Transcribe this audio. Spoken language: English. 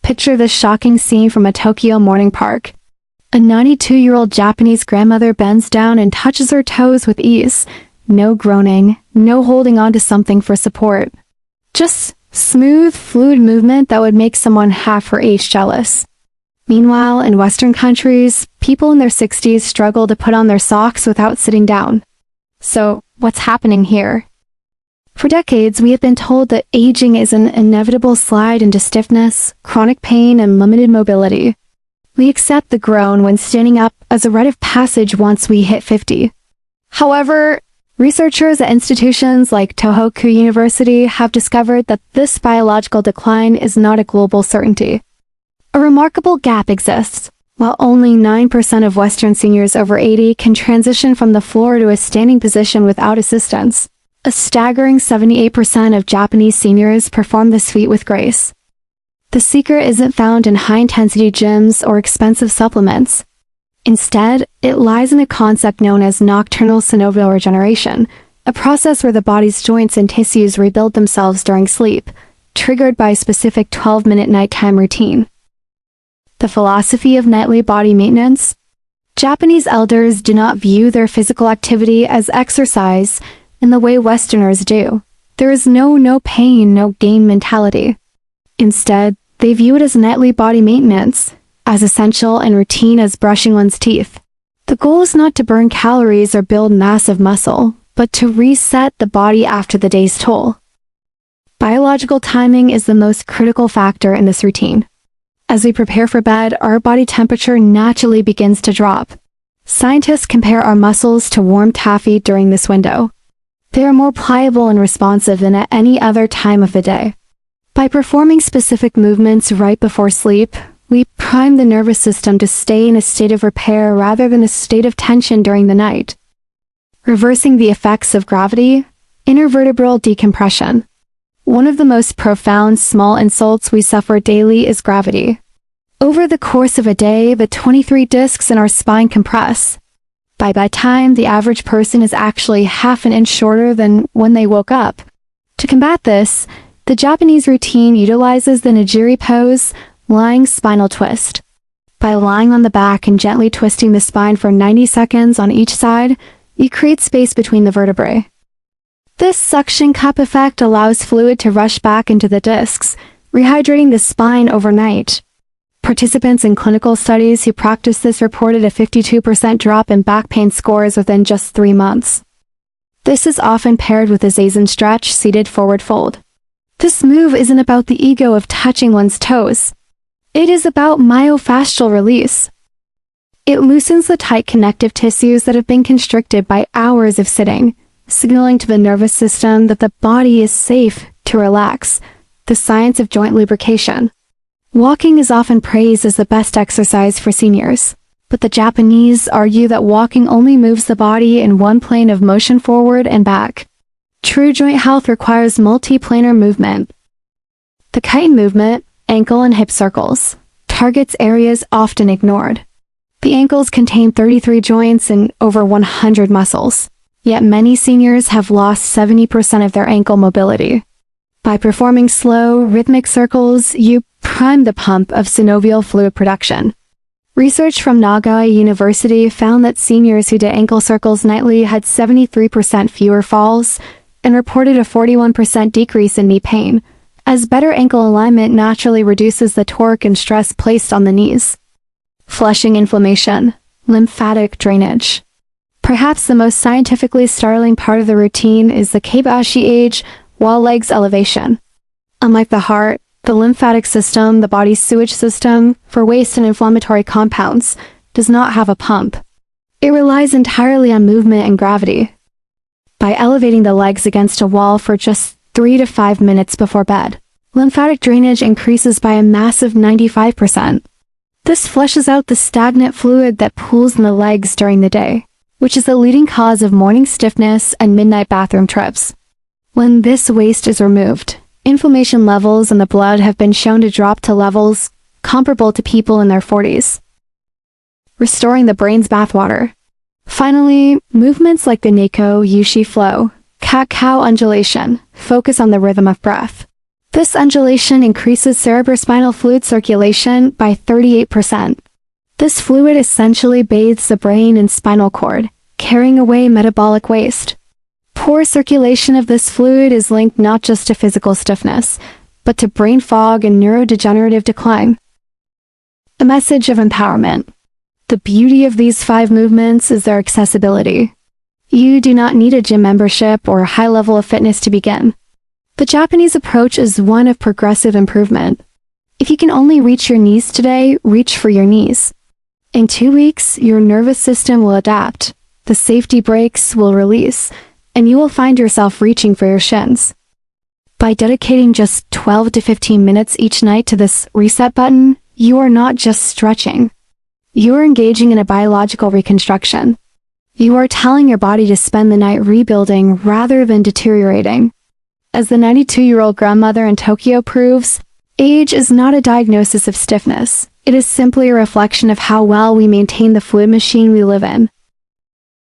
Picture this shocking scene from a Tokyo morning park. A 92-year-old Japanese grandmother bends down and touches her toes with ease. No groaning, no holding on to something for support. Just smooth, fluid movement that would make someone half her age jealous. Meanwhile, in Western countries, people in their 60s struggle to put on their socks without sitting down. So, what's happening here? For decades, we have been told that aging is an inevitable slide into stiffness, chronic pain, and limited mobility. We accept the groan when standing up as a rite of passage once we hit 50. However, researchers at institutions like Tohoku University have discovered that this biological decline is not a global certainty. A remarkable gap exists. While only 9% of Western seniors over 80 can transition from the floor to a standing position without assistance, a staggering 78% of Japanese seniors perform this feat with grace. The secret isn't found in high-intensity gyms or expensive supplements. Instead, it lies in a concept known as nocturnal synovial regeneration, a process where the body's joints and tissues rebuild themselves during sleep, triggered by a specific 12-minute nighttime routine. The philosophy of nightly body maintenance? Japanese elders do not view their physical activity as exercise in the way Westerners do. There is no pain, no gain mentality. Instead, they view it as nightly body maintenance, as essential and routine as brushing one's teeth. The goal is not to burn calories or build massive muscle, but to reset the body after the day's toll. Biological timing is the most critical factor in this routine. As we prepare for bed, our body temperature naturally begins to drop. Scientists compare our muscles to warm taffy during this window. They are more pliable and responsive than at any other time of the day. By performing specific movements right before sleep, we prime the nervous system to stay in a state of repair rather than a state of tension during the night. Reversing the effects of gravity, intervertebral decompression. One of the most profound small insults we suffer daily is gravity. Over the course of a day, the 23 discs in our spine compress. By bedtime, the average person is actually half an inch shorter than when they woke up. To combat this, the Japanese routine utilizes the Nigiri pose, lying spinal twist. By lying on the back and gently twisting the spine for 90 seconds on each side, you create space between the vertebrae. This suction cup effect allows fluid to rush back into the discs, rehydrating the spine overnight. Participants in clinical studies who practiced this reported a 52% drop in back pain scores within just 3 months. This is often paired with a zazen stretch, seated forward fold. This move isn't about the ego of touching one's toes. It is about myofascial release. It loosens the tight connective tissues that have been constricted by hours of sitting, signaling to the nervous system that the body is safe to relax, the science of joint lubrication. Walking is often praised as the best exercise for seniors, but the Japanese argue that walking only moves the body in one plane of motion forward and back. True joint health requires multi-planar movement. The kite movement, ankle and hip circles, targets areas often ignored. The ankles contain 33 joints and over 100 muscles, yet many seniors have lost 70% of their ankle mobility. By performing slow, rhythmic circles, you prime the pump of synovial fluid production. Research from Nagoya University found that seniors who did ankle circles nightly had 73% fewer falls and reported a 41% decrease in knee pain, as better ankle alignment naturally reduces the torque and stress placed on the knees. Flushing inflammation, lymphatic drainage. Perhaps the most scientifically startling part of the routine is the Keibashi age, wall legs elevation. Unlike the heart, the lymphatic system, the body's sewage system, for waste and inflammatory compounds, does not have a pump. It relies entirely on movement and gravity. By elevating the legs against a wall for just 3 to 5 minutes before bed, lymphatic drainage increases by a massive 95%. This flushes out the stagnant fluid that pools in the legs during the day, which is the leading cause of morning stiffness and midnight bathroom trips. When this waste is removed, inflammation levels in the blood have been shown to drop to levels comparable to people in their 40s. Restoring the brain's bathwater. Finally, movements like the Neko Yushi flow, cat-cow undulation, focus on the rhythm of breath. This undulation increases cerebrospinal fluid circulation by 38%. This fluid essentially bathes the brain and spinal cord, carrying away metabolic waste. Poor circulation of this fluid is linked not just to physical stiffness, but to brain fog and neurodegenerative decline. A message of empowerment. The beauty of these 5 movements is their accessibility. You do not need a gym membership or a high level of fitness to begin. The Japanese approach is one of progressive improvement. If you can only reach your knees today, reach for your knees. In 2 weeks, your nervous system will adapt, the safety brakes will release, and you will find yourself reaching for your shins. By dedicating just 12 to 15 minutes each night to this reset button, you are not just stretching. You are engaging in a biological reconstruction. You are telling your body to spend the night rebuilding rather than deteriorating. As the 92-year-old grandmother in Tokyo proves, age is not a diagnosis of stiffness. It is simply a reflection of how well we maintain the fluid machine we live in.